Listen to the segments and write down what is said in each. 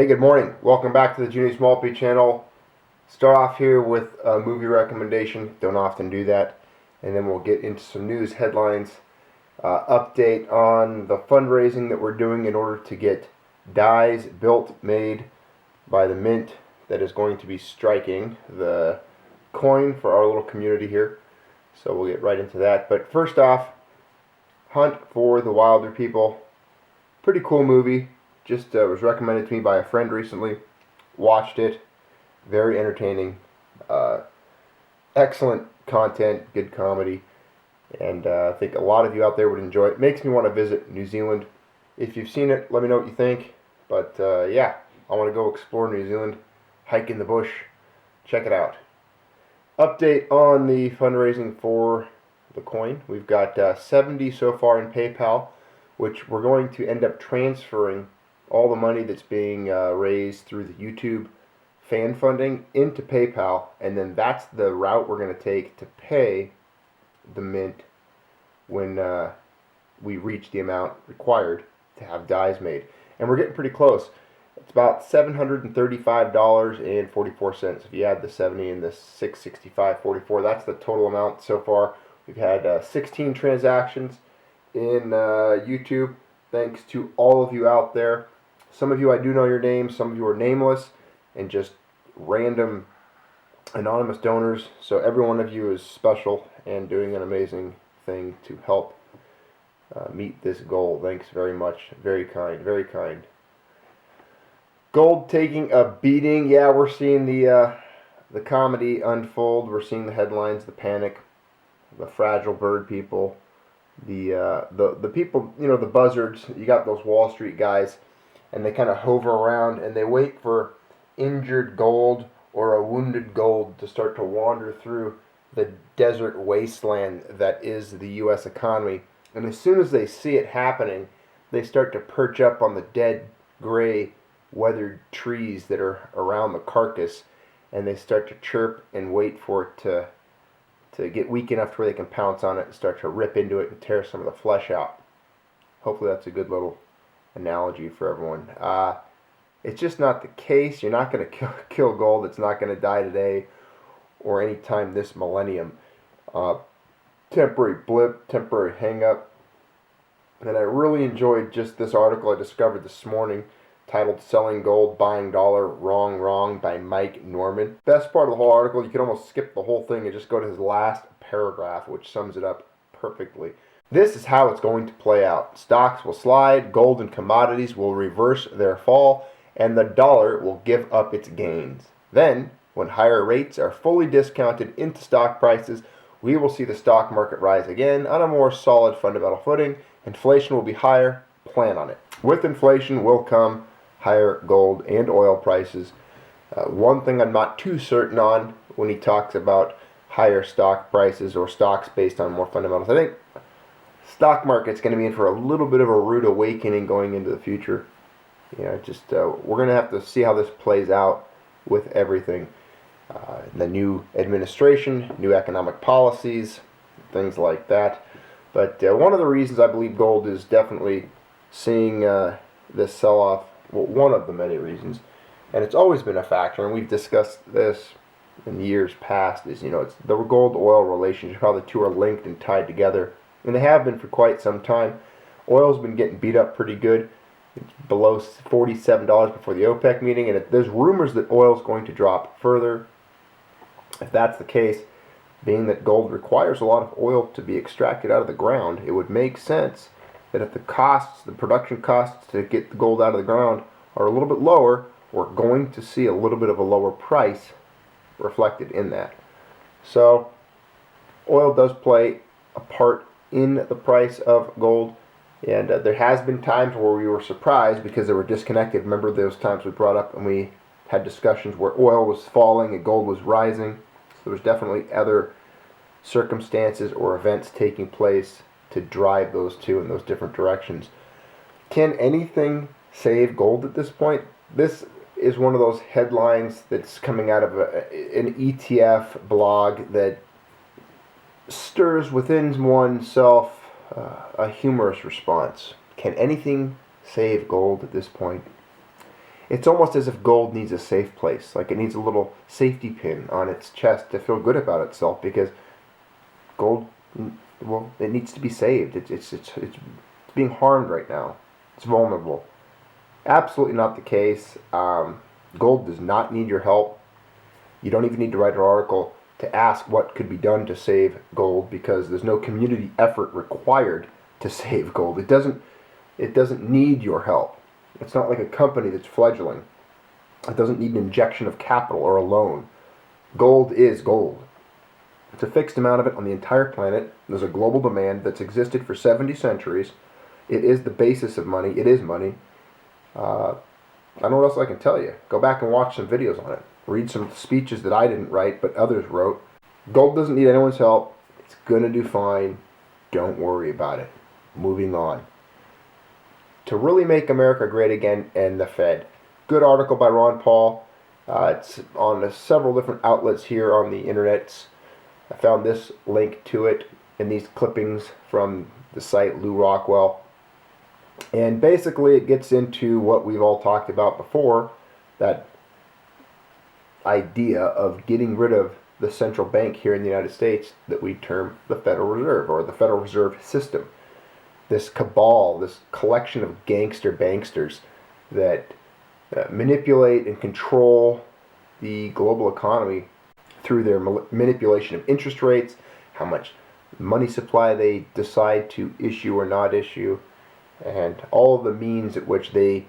Hey, good morning. Welcome back to the Junior Small P channel. Start off here with a movie recommendation. Don't often do that. And then we'll get into some news headlines. Update on the fundraising that we're doing in order to get dies built, made by the mint that is going to be striking the coin for our little community here. So we'll get right into that. But first off, Hunt for the Wilder People. Pretty cool movie. Just was recommended to me by a friend recently. Watched it. Very entertaining. Excellent content. Good comedy. And I think a lot of you out there would enjoy it. Makes me want to visit New Zealand. If you've seen it, let me know what you think. But yeah, I want to go explore New Zealand. Hike in the bush. Check it out. Update on the fundraising for the coin. We've got 70 so far in PayPal, which we're going to end up transferring all the money that's being raised through the YouTube fan funding into PayPal, and then that's the route we're going to take to pay the mint when we reach the amount required to have dies made. And we're getting pretty close. It's about $735.44. If you add the 70 and the $665.44, that's the total amount so far. We've had 16 transactions in YouTube. Thanks to all of you out there. Some of you I do know your names, some of you are nameless and just random anonymous donors. So every one of you is special and doing an amazing thing to help meet this goal. Thanks very much. Very kind, very kind. Gold taking a beating. Yeah, we're seeing the comedy unfold. We're seeing the headlines, the panic, the fragile bird people, the people, you know, the buzzards. You got those Wall Street guys, and they kind of hover around and they wait for injured gold or a wounded gold to start to wander through the desert wasteland that is the U.S. economy. And as soon as they see it happening, they start to perch up on the dead, gray, weathered trees that are around the carcass, and they start to chirp and wait for it to get weak enough to where they can pounce on it and start to rip into it and tear some of the flesh out. Hopefully that's a good little analogy for everyone. It's just not the case. You're not going to kill gold. It's not going to die today or any time this millennium. Temporary blip, temporary hang up. And I really enjoyed just this article I discovered this morning titled Selling Gold, Buying Dollar, Wrong, Wrong by Mike Norman. Best part of the whole article, you can almost skip the whole thing and just go to his last paragraph, which sums it up perfectly. This is how it's going to play out. Stocks will slide, gold and commodities will reverse their fall, and the dollar will give up its gains. Then, when higher rates are fully discounted into stock prices, we will see the stock market rise again on a more solid fundamental footing. Inflation will be higher. Plan on it. With inflation will come higher gold and oil prices. One thing I'm not too certain on when he talks about higher stock prices or stocks based on more fundamentals. I think stock market's going to be in for a little bit of a rude awakening going into the future. You know, just we're going to have to see how this plays out with everything. The new administration, new economic policies, things like that. But one of the reasons I believe gold is definitely seeing this sell-off, well, one of the many reasons, and it's always been a factor, and we've discussed this in years past, is, you know, it's the gold-oil relationship, how the two are linked and tied together, and they have been for quite some time. Oil's been getting beat up pretty good. It's below $47 before the OPEC meeting, and there's rumors that oil's going to drop further. If that's the case, being that gold requires a lot of oil to be extracted out of the ground, it would make sense that if the costs, the production costs to get the gold out of the ground are a little bit lower, we're going to see a little bit of a lower price reflected in that. So oil does play a part in the price of gold, and there has been times where we were surprised because they were disconnected. Remember those times we brought up and we had discussions where oil was falling and gold was rising. So there's definitely other circumstances or events taking place to drive those two in those different directions. Can anything save gold at this point? This is one of those headlines that's coming out of an ETF blog that stirs within oneself a humorous response. Can anything save gold at this point? It's almost as if gold needs a safe place, like it needs a little safety pin on its chest to feel good about itself, because gold, well, it needs to be saved. It's being harmed right now. It's vulnerable. Absolutely not the case. Gold does not need your help. You don't even need to write an article to ask what could be done to save gold, because there's no community effort required to save gold. It doesn't need your help. It's not like a company that's fledgling. It doesn't need an injection of capital or a loan. Gold is gold. It's a fixed amount of it on the entire planet. There's a global demand that's existed for 70 centuries. It is the basis of money. It is money. I don't know what else I can tell you. Go back and watch some videos on it. Read some speeches that I didn't write, but others wrote. Gold doesn't need anyone's help. It's going to do fine. Don't worry about it. Moving on. To Really Make America Great Again and the Fed. Good article by Ron Paul. It's on several different outlets here on the internet. I found this link to it in these clippings from the site Lou Rockwell. And basically it gets into what we've all talked about before, that idea of getting rid of the central bank here in the United States that we term the Federal Reserve, or the Federal Reserve System. This cabal, this collection of gangster banksters that manipulate and control the global economy through their manipulation of interest rates, how much money supply they decide to issue or not issue, and all of the means at which they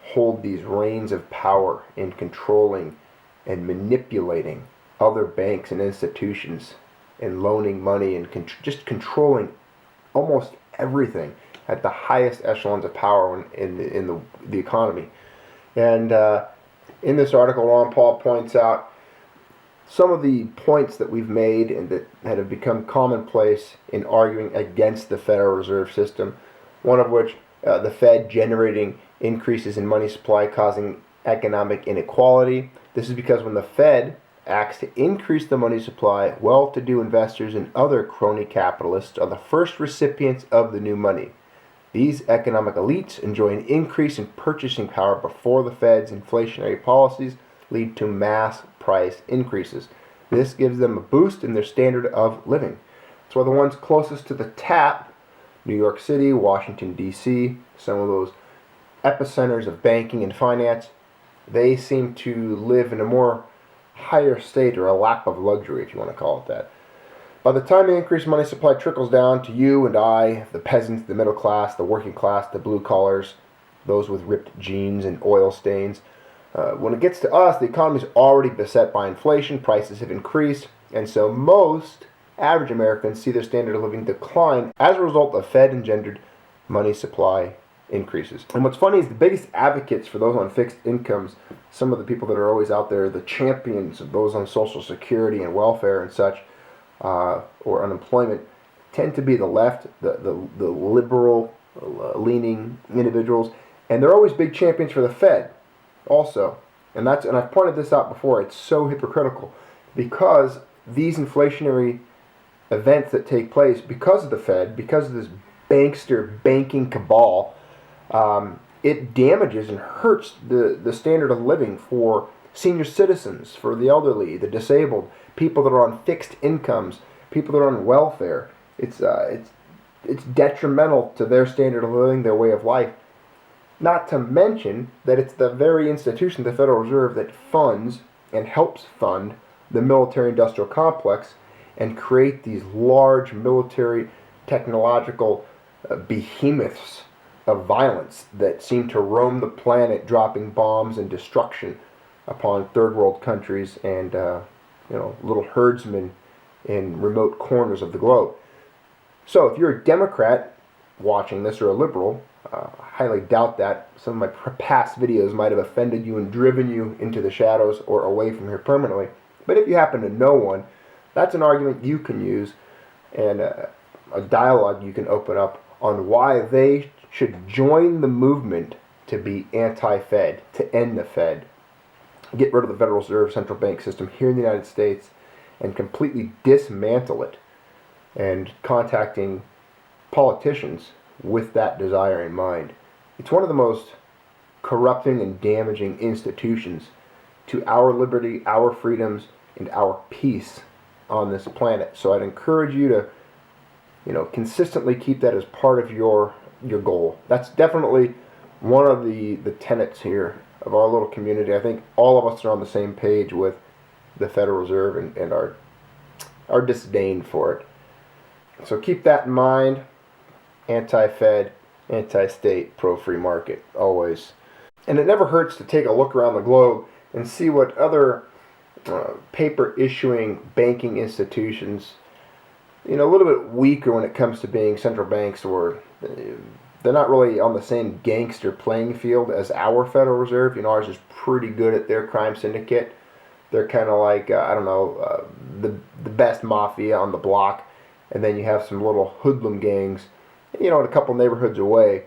hold these reins of power in controlling and manipulating other banks and institutions and loaning money and just controlling almost everything at the highest echelons of power in the economy. And in this article, Ron Paul points out some of the points that we've made and that have become commonplace in arguing against the Federal Reserve System. One of which, the Fed generating increases in money supply causing economic inequality. This is because when the Fed acts to increase the money supply, well-to-do investors and other crony capitalists are the first recipients of the new money. These economic elites enjoy an increase in purchasing power before the Fed's inflationary policies lead to mass price increases. This gives them a boost in their standard of living. That's why the ones closest to the tap, New York City, Washington, D.C., some of those epicenters of banking and finance, they seem to live in a more higher state, or a lap of luxury, if you want to call it that. By the time the increased money supply trickles down to you and I, the peasants, the middle class, the working class, the blue collars, those with ripped jeans and oil stains, when it gets to us, the economy is already beset by inflation, prices have increased, and so most average Americans see their standard of living decline as a result of Fed-engendered money supply increases. And what's funny is the biggest advocates for those on fixed incomes, some of the people that are always out there, the champions of those on Social Security and welfare and such, or unemployment, tend to be the left, the liberal leaning individuals, and they're always big champions for the Fed also. And I've pointed this out before, it's so hypocritical, because these inflationary events that take place because of the Fed, because of this bankster banking cabal, it damages and hurts the standard of living for senior citizens, for the elderly, the disabled, people that are on fixed incomes, people that are on welfare. It's detrimental to their standard of living, their way of life. Not to mention that it's the very institution, the Federal Reserve, that funds and helps fund the military-industrial complex and create these large military technological behemoths of violence that seem to roam the planet, dropping bombs and destruction upon third world countries and little herdsmen in remote corners of the globe. So if you're a Democrat watching this, or a liberal, I highly doubt that. Some of my past videos might have offended you and driven you into the shadows or away from here permanently. But if you happen to know one, that's an argument you can use, and a dialogue you can open up on why they should join the movement to be anti-Fed, to end the Fed, get rid of the Federal Reserve central bank system here in the United States, and completely dismantle it, and contacting politicians with that desire in mind. It's one of the most corrupting and damaging institutions to our liberty, our freedoms, and our peace on this planet. So I'd encourage you to, consistently keep that as part of your goal. That's definitely one of the tenets here of our little community. I think all of us are on the same page with the Federal Reserve and our disdain for it. So keep that in mind. Anti-Fed, anti-state, pro-free market, always. And it never hurts to take a look around the globe and see what other paper-issuing banking institutions, a little bit weaker when it comes to being central banks, or they're not really on the same gangster playing field as our Federal Reserve. Ours is pretty good at their crime syndicate. They're kind of like, the best mafia on the block. And then you have some little hoodlum gangs, in a couple neighborhoods away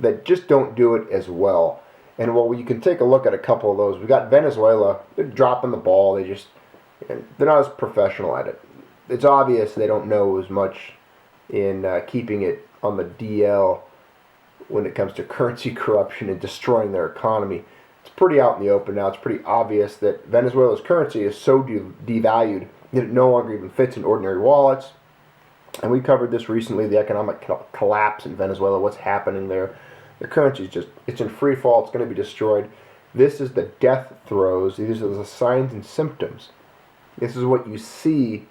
that just don't do it as well. And you can take a look at a couple of those. We got Venezuela. They're dropping the ball. They're not as professional at it. It's obvious they don't know as much in keeping it on the DL when it comes to currency corruption and destroying their economy. It's pretty out in the open now. It's pretty obvious that Venezuela's currency is so devalued that it no longer even fits in ordinary wallets. And we covered this recently, the economic collapse in Venezuela, what's happening there. The currency is it's in free fall. It's going to be destroyed. This is the death throes. These are the signs and symptoms. This is what you see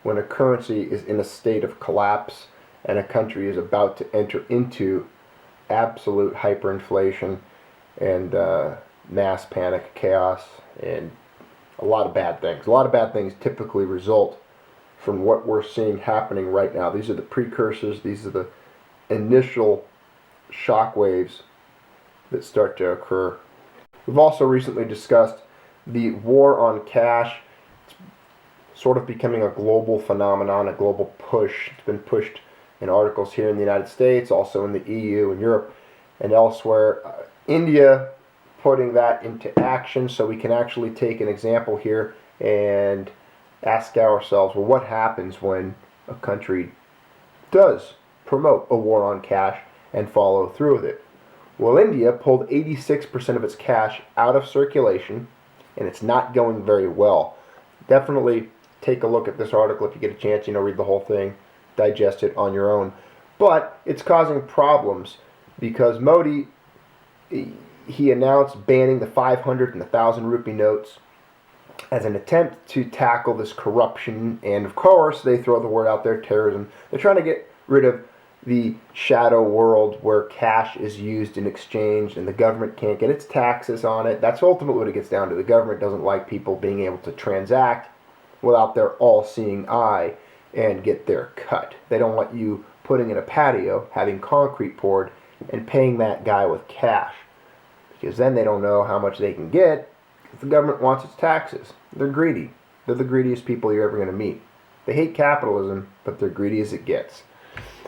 when a currency is in a state of collapse and a country is about to enter into absolute hyperinflation and mass panic, chaos, and a lot of bad things. A lot of bad things typically result from what we're seeing happening right now. These are the precursors. These are the initial shock waves that start to occur. We've also recently discussed the war on cash. It's sort of becoming a global phenomenon, a global push. It's been pushed in articles here in the United States, also in the EU and Europe and elsewhere. India putting that into action, so we can actually take an example here and ask ourselves, well, what happens when a country does promote a war on cash and follow through with it? Well, India pulled 86% of its cash out of circulation, and it's not going very well. Definitely take a look at this article if you get a chance, read the whole thing, digest it on your own. But it's causing problems because Modi, he announced banning the 500 and the 1,000 rupee notes as an attempt to tackle this corruption, and of course they throw the word out there, terrorism. They're trying to get rid of the shadow world where cash is used in exchange and the government can't get its taxes on it. That's ultimately what it gets down to. The government doesn't like people being able to transact without their all-seeing eye and get their cut. They don't want you putting in a patio, having concrete poured, and paying that guy with cash, because then they don't know how much they can get. The government wants its taxes. They're greedy. They're the greediest people you're ever going to meet. They hate capitalism, but they're greedy as it gets.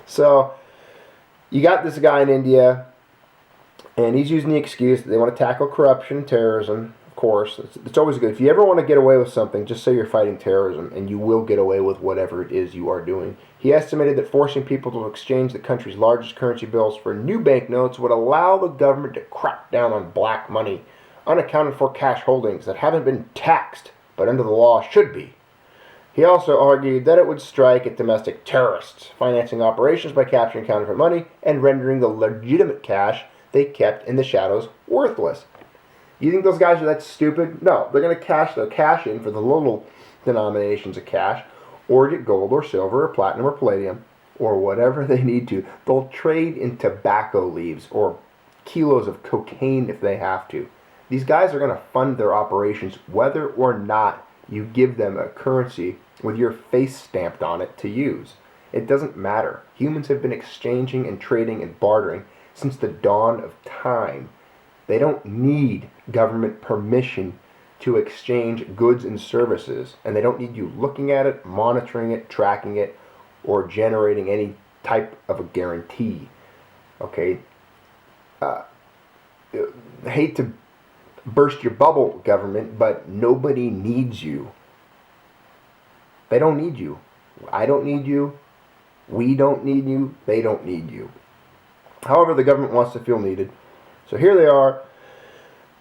So, you got this guy in India, and he's using the excuse that they want to tackle corruption, terrorism. Of course, it's always good. If you ever want to get away with something, just say you're fighting terrorism, and you will get away with whatever it is you are doing. He estimated that forcing people to exchange the country's largest currency bills for new banknotes would allow the government to crack down on black money, unaccounted for cash holdings that haven't been taxed, but under the law should be. He also argued that it would strike at domestic terrorists, financing operations by capturing counterfeit money and rendering the legitimate cash they kept in the shadows worthless. You think those guys are that stupid? No, they're going to cash their cash in for the little denominations of cash, or get gold or silver or platinum or palladium, or whatever they need to. They'll trade in tobacco leaves or kilos of cocaine if they have to. These guys are going to fund their operations whether or not you give them a currency with your face stamped on it to use. It doesn't matter. Humans have been exchanging and trading and bartering since the dawn of time. They don't need government permission to exchange goods and services, and they don't need you looking at it, monitoring it, tracking it, or generating any type of a guarantee. Okay? I hate to burst your bubble, government, but nobody needs you. They don't need you. I don't need you. We don't need you. They don't need you. However, the government wants to feel needed. So here they are.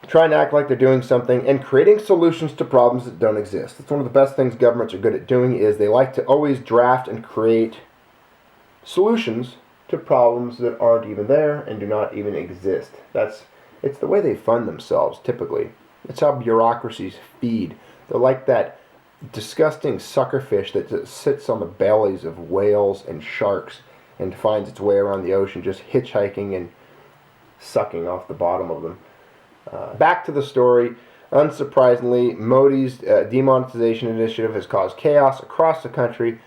trying to act like they're doing something, and creating solutions to problems that don't exist. That's one of the best things governments are good at doing, is they like to always draft and create solutions to problems that aren't even there and do not even exist. It's the way they fund themselves, typically. It's how bureaucracies feed. They're like that disgusting suckerfish that sits on the bellies of whales and sharks and finds its way around the ocean, just hitchhiking and sucking off the bottom of them. Back to the story. Unsurprisingly, Modi's demonetization initiative has caused chaos across the country.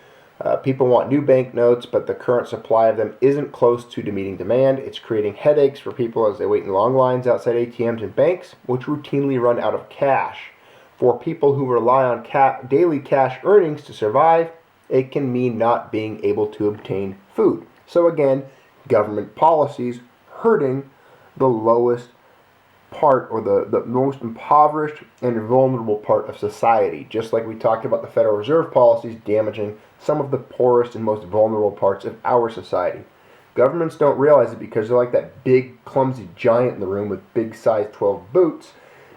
People want new banknotes, but the current supply of them isn't close to meeting demand. It's creating headaches for people as they wait in long lines outside ATMs and banks, which routinely run out of cash. For people who rely on daily cash earnings to survive, it can mean not being able to obtain food. So again, government policies hurting the lowest part, or the most impoverished and vulnerable part of society, just like we talked about the Federal Reserve policies damaging some of the poorest and most vulnerable parts of our society. Governments don't realize it because they're like that big clumsy giant in the room with big size 12 boots,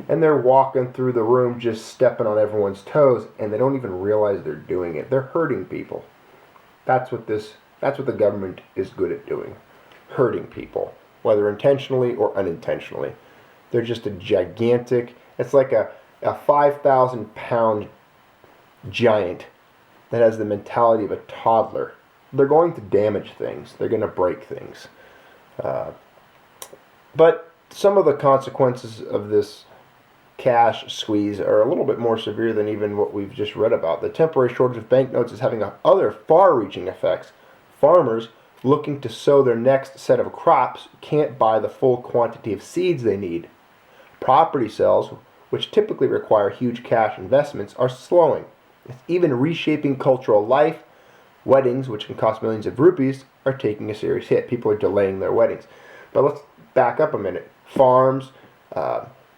and they're walking through the room just stepping on everyone's toes, and they don't even realize they're doing it. They're hurting people. That's what the government is good at doing. Hurting people, whether intentionally or unintentionally. They're just a gigantic, it's like a 5,000-pound giant that has the mentality of a toddler. They're going to damage things. They're going to break things. But some of the consequences of this cash squeeze are a little bit more severe than even what we've just read about. The temporary shortage of banknotes is having other far-reaching effects. Farmers looking to sow their next set of crops can't buy the full quantity of seeds they need. Property sales, which typically require huge cash investments, are slowing. It's even reshaping cultural life. Weddings, which can cost millions of rupees, are taking a serious hit. People are delaying their weddings. But let's back up a minute. Farms,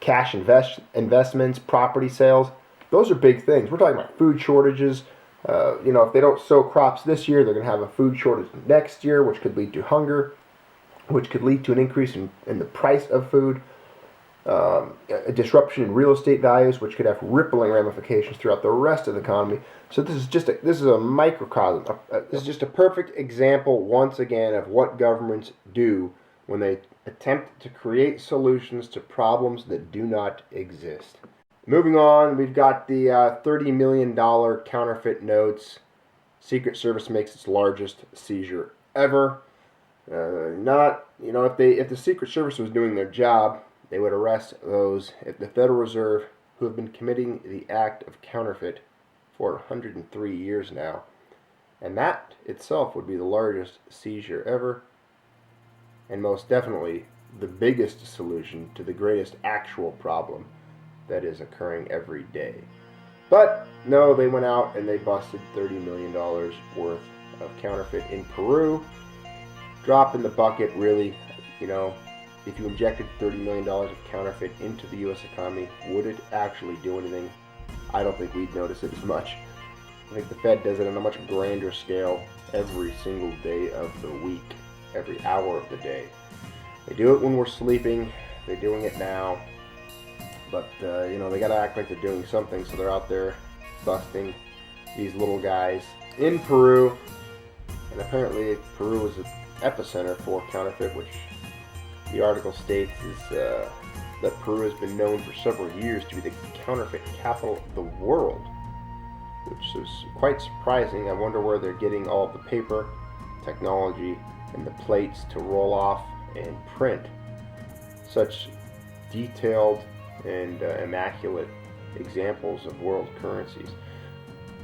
cash investments, property sales, those are big things. We're talking about food shortages. If they don't sow crops this year, they're going to have a food shortage next year, which could lead to hunger, which could lead to an increase in the price of food. A disruption in real estate values, which could have rippling ramifications throughout the rest of the economy. So this is a microcosm. This is just a perfect example, once again, of what governments do when they attempt to create solutions to problems that do not exist. Moving on, we've got the $30 million counterfeit notes. Secret Service makes its largest seizure ever. If the Secret Service was doing their job, they would arrest those at the Federal Reserve who have been committing the act of counterfeit for 103 years now. And that itself would be the largest seizure ever, and most definitely the biggest solution to the greatest actual problem that is occurring every day. But no, they went out and they busted $30 million worth of counterfeit in Peru. Drop in the bucket, really. If you injected $30 million of counterfeit into the U.S. economy, would it actually do anything? I don't think we'd notice it as much. I think the Fed does it on a much grander scale every single day of the week, every hour of the day. They do it when we're sleeping. They're doing it now. But, they got to act like they're doing something, so they're out there busting these little guys in Peru. And apparently Peru is an epicenter for counterfeit, which the article states is that Peru has been known for several years to be the counterfeit capital of the world, which is quite surprising. I wonder where they're getting all of the paper, technology, and the plates to roll off and print such detailed and immaculate examples of world currencies.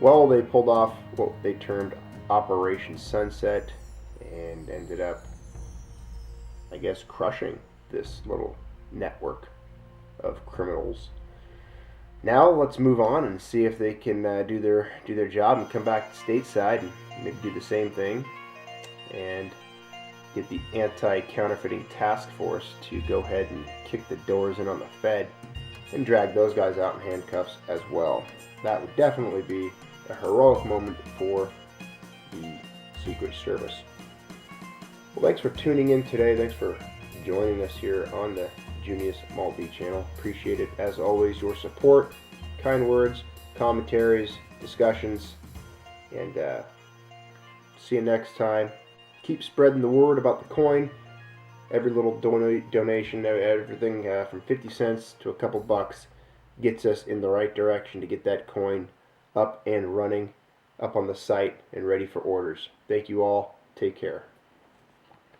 Well, they pulled off what they termed Operation Sunset and ended up, I guess, crushing this little network of criminals. Now let's move on and see if they can do their job and come back stateside and maybe do the same thing and get the anti-counterfeiting task force to go ahead and kick the doors in on the Fed and drag those guys out in handcuffs as well. That would definitely be a heroic moment for the Secret Service. Well, thanks for tuning in today. Thanks for joining us here on the Junius Maldi channel. Appreciate it, as always, your support, kind words, commentaries, discussions, and see you next time. Keep spreading the word about the coin. Every little donation, everything from 50 cents to a couple bucks, gets us in the right direction to get that coin up and running, up on the site and ready for orders. Thank you all. Take care.